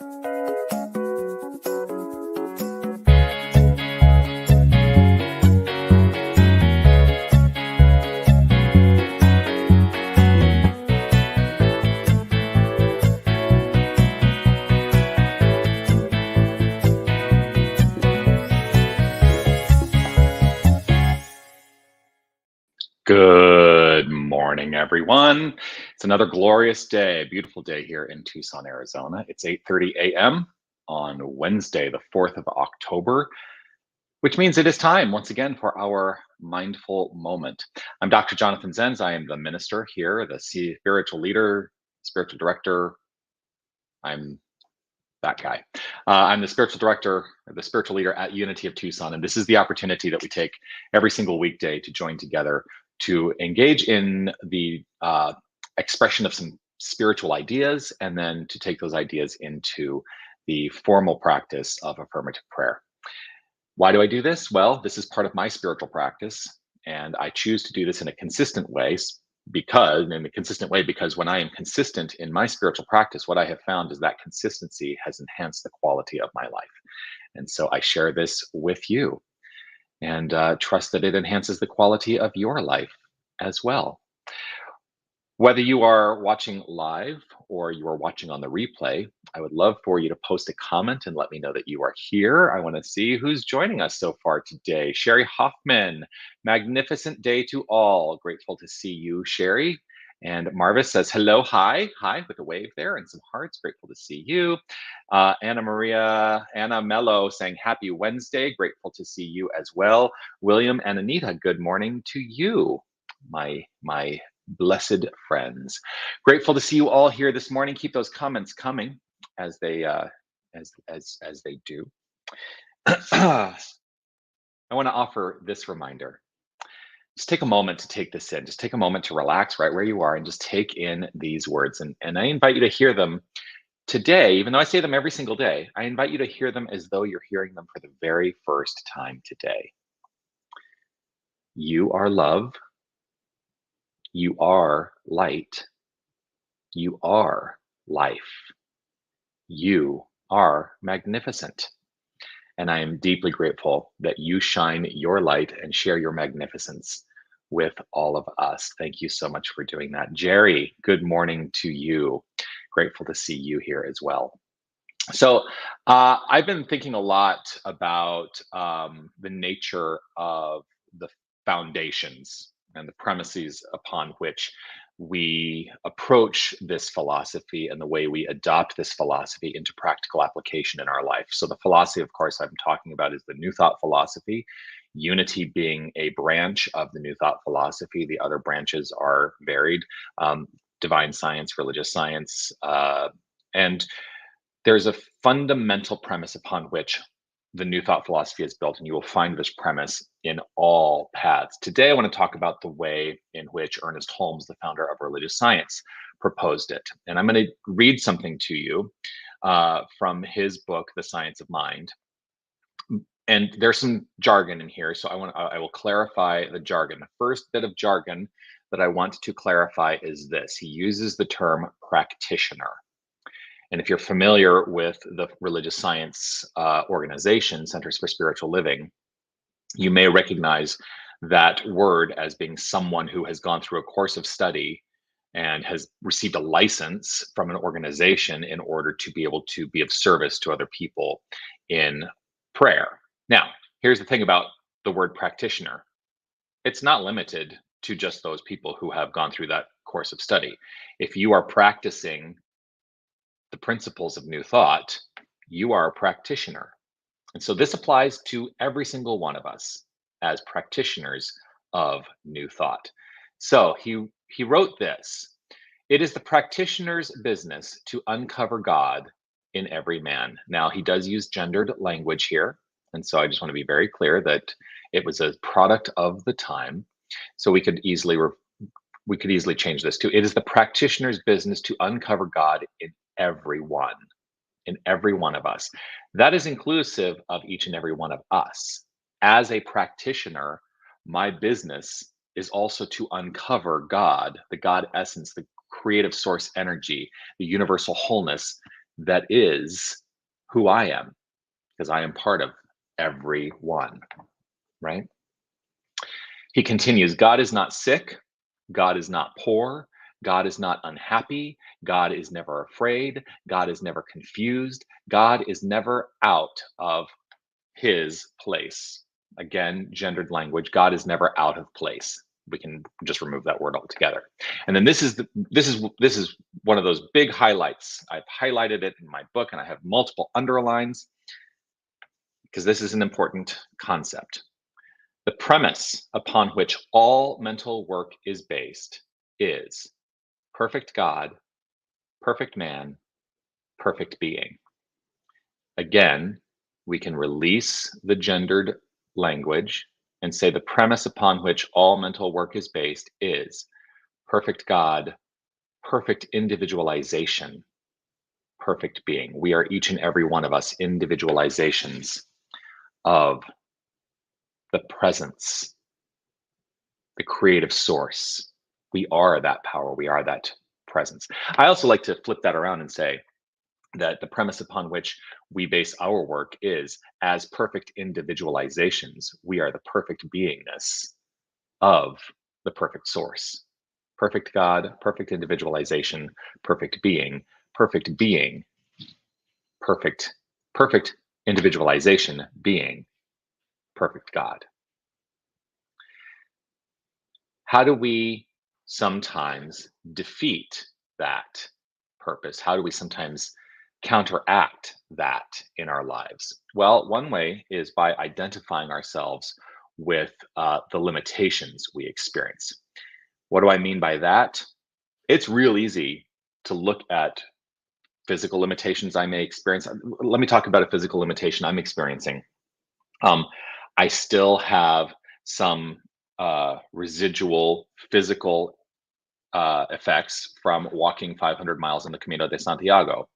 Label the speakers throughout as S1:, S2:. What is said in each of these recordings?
S1: Good morning, everyone. It's another glorious day, beautiful day here in Tucson, Arizona. It's 8:30 a.m. on Wednesday, the 4th of October, which means it is time once again for our mindful moment. I'm Dr. Jonathan Zenz. I am the minister here, the spiritual leader, spiritual director. I'm that guy. I'm the spiritual director, or the spiritual leader at Unity of Tucson, and this is the opportunity that we take every single weekday to join together to engage in the expression of some spiritual ideas, and then to take those ideas into the formal practice of affirmative prayer. Why do I do this? Well, this is part of my spiritual practice, and I choose to do this in a consistent way because when I am consistent in my spiritual practice, what I have found is that consistency has enhanced the quality of my life. And so I share this with you and trust that it enhances the quality of your life as well. Whether you are watching live or you are watching on the replay, I would love for you to post a comment and let me know that you are here. I want to see who's joining us so far today. Sherry Hoffman, magnificent day to all. Grateful to see you, Sherry. And Marvis says, hello, hi, with a wave there and some hearts. Grateful to see you. Anna Mello saying, happy Wednesday. Grateful to see you as well. William and Anita, good morning to you, my blessed friends. Grateful to see you all here this morning. Keep those comments coming as they as they do. I want to offer this reminder. Just take a moment to take this in. Just take a moment to relax right where you are and just take in these words. And I invite you to hear them today, even though I say them every single day. I invite you to hear them as though you're hearing them for the very first time today. You are love. You are light. You are life. You are magnificent. And I am deeply grateful that you shine your light and share your magnificence with all of us. Thank you so much for doing that. Jerry, good morning to you. Grateful to see you here as well. So I've been thinking a lot about the nature of the foundations and the premises upon which we approach this philosophy and the way we adopt this philosophy into practical application in our life. So the philosophy, of course, I'm talking about is the New Thought philosophy, unity being a branch of the New Thought philosophy. The other branches are varied, divine science, religious science, and there's a fundamental premise upon which the New Thought philosophy is built, and you will find this premise in all paths. Today, I want to talk about the way in which Ernest Holmes, the founder of religious science, proposed it. And I'm going to read something to you from his book, The Science of Mind. And there's some jargon in here, so I will clarify the jargon. The first bit of jargon that I want to clarify is this. He uses the term practitioner. And if you're familiar with the religious science organization, Centers for Spiritual Living, you may recognize that word as being someone who has gone through a course of study and has received a license from an organization in order to be able to be of service to other people in prayer. Now, here's the thing about the word practitioner. It's not limited to just those people who have gone through that course of study. If you are practicing the principles of New Thought, you are a practitioner. And so this applies to every single one of us as practitioners of New Thought. So he wrote this: it is the practitioner's business to uncover God in every man. Now, he does use gendered language here. And so I just want to be very clear that it was a product of the time. So we could easily change this to, it is the practitioner's business to uncover God in every one of us. That is inclusive of each and every one of us. As a practitioner, my business is also to uncover God, the God essence, the creative source energy, the universal wholeness that is who I am, because I am part of everyone, right? He continues, God is not sick. God is not poor. God is not unhappy. God is never afraid. God is never confused. God is never out of his place. Again, gendered language. God is never out of place. We can just remove that word altogether. And then this is one of those big highlights. I've highlighted it in my book, and I have multiple underlines because this is an important concept. The premise upon which all mental work is based is perfect God, perfect man, perfect being. Again, we can release the gendered language and say the premise upon which all mental work is based is perfect God, perfect individualization, perfect being. We are each and every one of us individualizations of the presence, the creative source. We are that power. We are that presence. I also like to flip that around and say that the premise upon which we base our work is as perfect individualizations, we are the perfect beingness of the perfect source. Perfect God, perfect individualization, perfect being, perfect, perfect individualization, being, perfect God. How do we sometimes defeat that purpose? How do we sometimes counteract that in our lives? Well, one way is by identifying ourselves with the limitations we experience. What do I mean by that? It's real easy to look at physical limitations I may experience. Let me talk about a physical limitation I'm experiencing. Um, I still have some residual physical effects from walking 500 miles on the Camino de Santiago.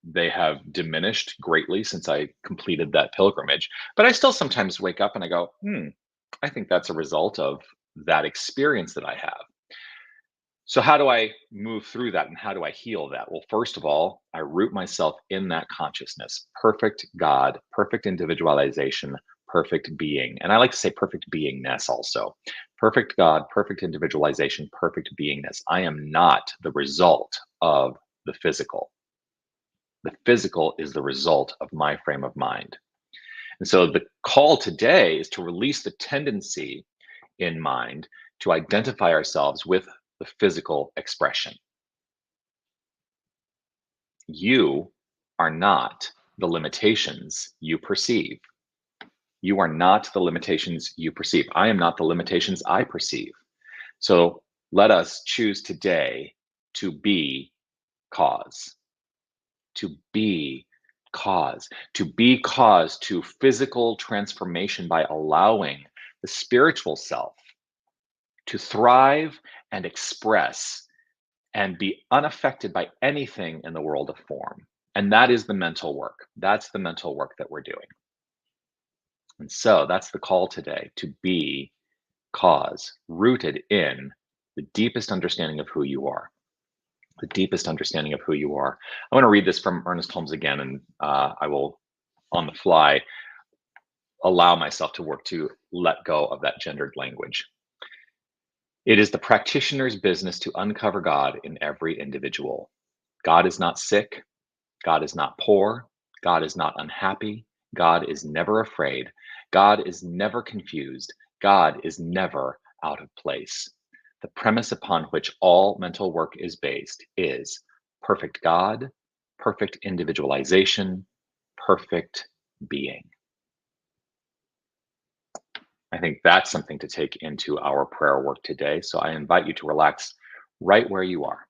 S1: They have diminished greatly since I completed that pilgrimage, but I still sometimes wake up and I go, I think that's a result of that experience that I have. So, how do I move through that and how do I heal that? Well, first of all, I root myself in that consciousness, perfect God, perfect individualization, perfect being. And I like to say perfect beingness also. Perfect God, perfect individualization, perfect beingness. I am not the result of the physical. The physical is the result of my frame of mind. And so the call today is to release the tendency in mind to identify ourselves with the physical expression. You are not the limitations you perceive. You are not the limitations you perceive. I am not the limitations I perceive. So let us choose today to be cause, to be cause, to be cause to physical transformation by allowing the spiritual self to thrive and express and be unaffected by anything in the world of form. And that is the mental work. That's the mental work that we're doing. And so that's the call today, to be cause, rooted in the deepest understanding of who you are. The deepest understanding of who you are. I want to read this from Ernest Holmes again, and I will, on the fly, allow myself to work to let go of that gendered language. It is the practitioner's business to uncover God in every individual. God is not sick. God is not poor. God is not unhappy. God is never afraid. God is never confused. God is never out of place. The premise upon which all mental work is based is perfect God, perfect individualization, perfect being. I think that's something to take into our prayer work today. So I invite you to relax right where you are.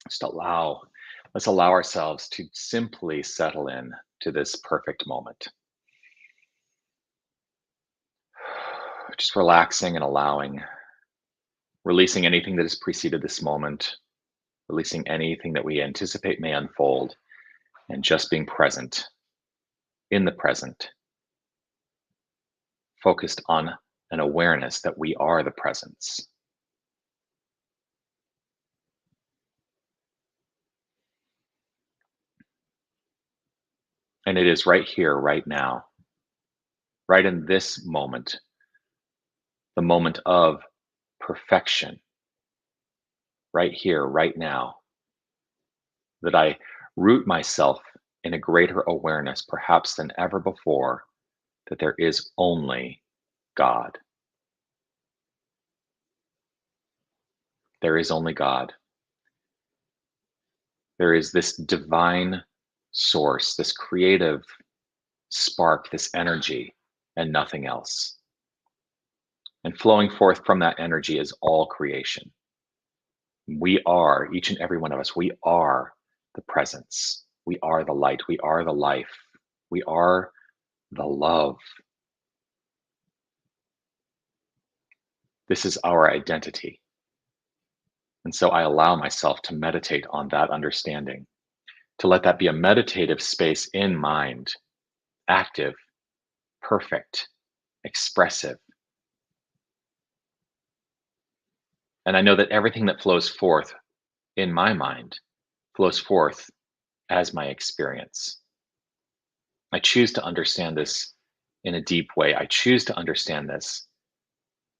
S1: Let's allow ourselves to simply settle in to this perfect moment. Just relaxing and allowing, releasing anything that has preceded this moment, releasing anything that we anticipate may unfold, and just being present in the present, focused on an awareness that we are the presence. And it is right here, right now, right in this moment, the moment of perfection, right here, right now, that I root myself in a greater awareness, perhaps than ever before, that there is only God. There is only God. There is this divine source, this creative spark, this energy, and nothing else. And flowing forth from that energy is all creation. We are, each and every one of us, we are the presence. We are the light. We are the life. We are the love. This is our identity. And so I allow myself to meditate on that understanding, to let that be a meditative space in mind, active, perfect, expressive. And I know that everything that flows forth in my mind flows forth as my experience. I choose to understand this in a deep way. I choose to understand this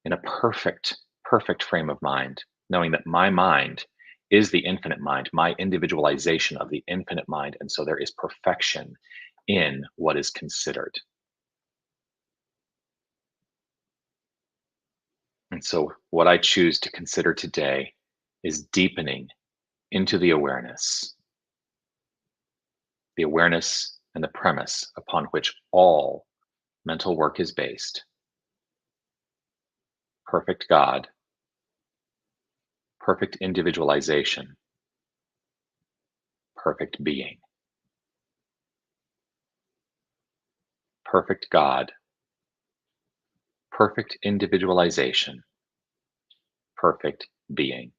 S1: in a perfect, perfect frame of mind, knowing that my mind is the infinite mind, my individualization of the infinite mind. And so there is perfection in what is considered. And so what I choose to consider today is deepening into the awareness and the premise upon which all mental work is based. Perfect God, perfect individualization, perfect being. Perfect God, perfect individualization, perfect being.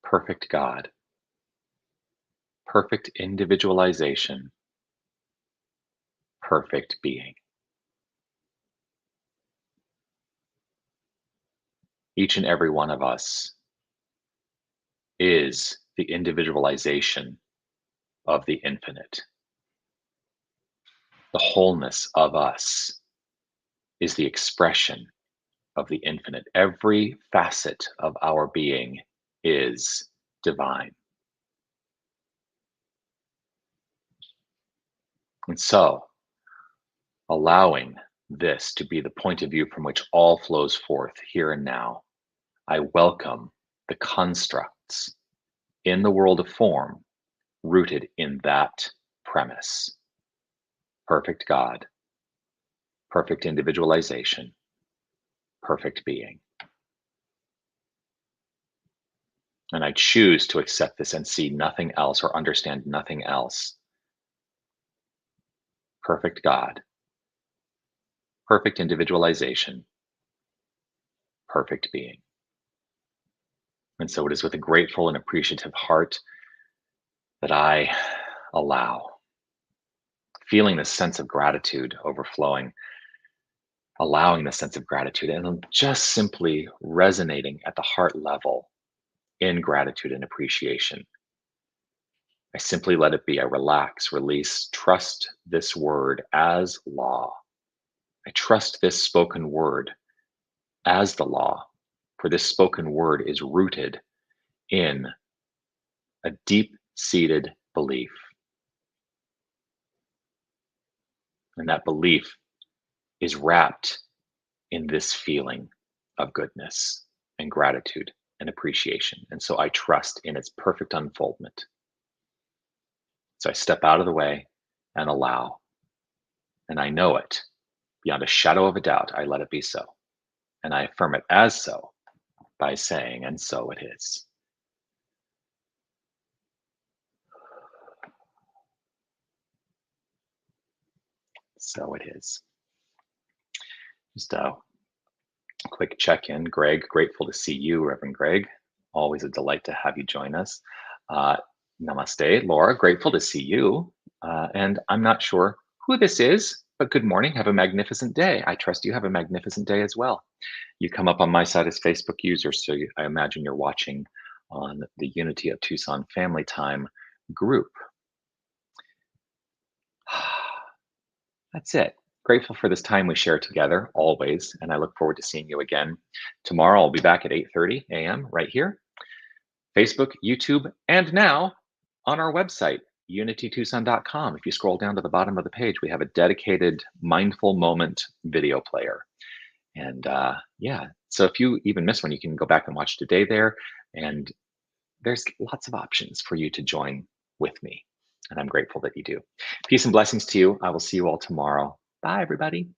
S1: Perfect God, perfect individualization, perfect being. Each and every one of us is the individualization of the infinite. The wholeness of us is the expression of the infinite. Every facet of our being is divine. And so, allowing this to be the point of view from which all flows forth here and now, I welcome the constructs in the world of form rooted in that premise. Perfect God, perfect individualization, perfect being. And I choose to accept this and see nothing else or understand nothing else. Perfect God, perfect individualization, perfect being. And so it is with a grateful and appreciative heart that I allow, feeling this sense of gratitude overflowing, allowing the sense of gratitude, and I'm just simply resonating at the heart level in gratitude and appreciation. I simply let it be. I relax, release, trust this word as law. I trust this spoken word as the law, for this spoken word is rooted in a deep seated belief. And that belief is wrapped in this feeling of goodness and gratitude and appreciation. And so I trust in its perfect unfoldment. So I step out of the way and allow. And I know it beyond a shadow of a doubt. I let it be so. And I affirm it as so by saying, and so it is. So it is. Just a quick check in. Greg, grateful to see you, Reverend Greg. Always a delight to have you join us. Uh, Namaste, Laura. Grateful to see you. And I'm not sure who this is, but good morning. Have a magnificent day. I trust you have a magnificent day as well. You come up on my side as Facebook user, so I imagine you're watching on the Unity of Tucson Family Time group. That's it. Grateful for this time we share together always, and I look forward to seeing you again tomorrow. I'll be back at 8:30 a.m. right here, Facebook, YouTube, and now on our website, unitytucson.com. If you scroll down to the bottom of the page, we have a dedicated mindful moment video player. And yeah, so if you even miss one, you can go back and watch today there. And there's lots of options for you to join with me. And I'm grateful that you do. Peace and blessings to you. I will see you all tomorrow. Bye, everybody.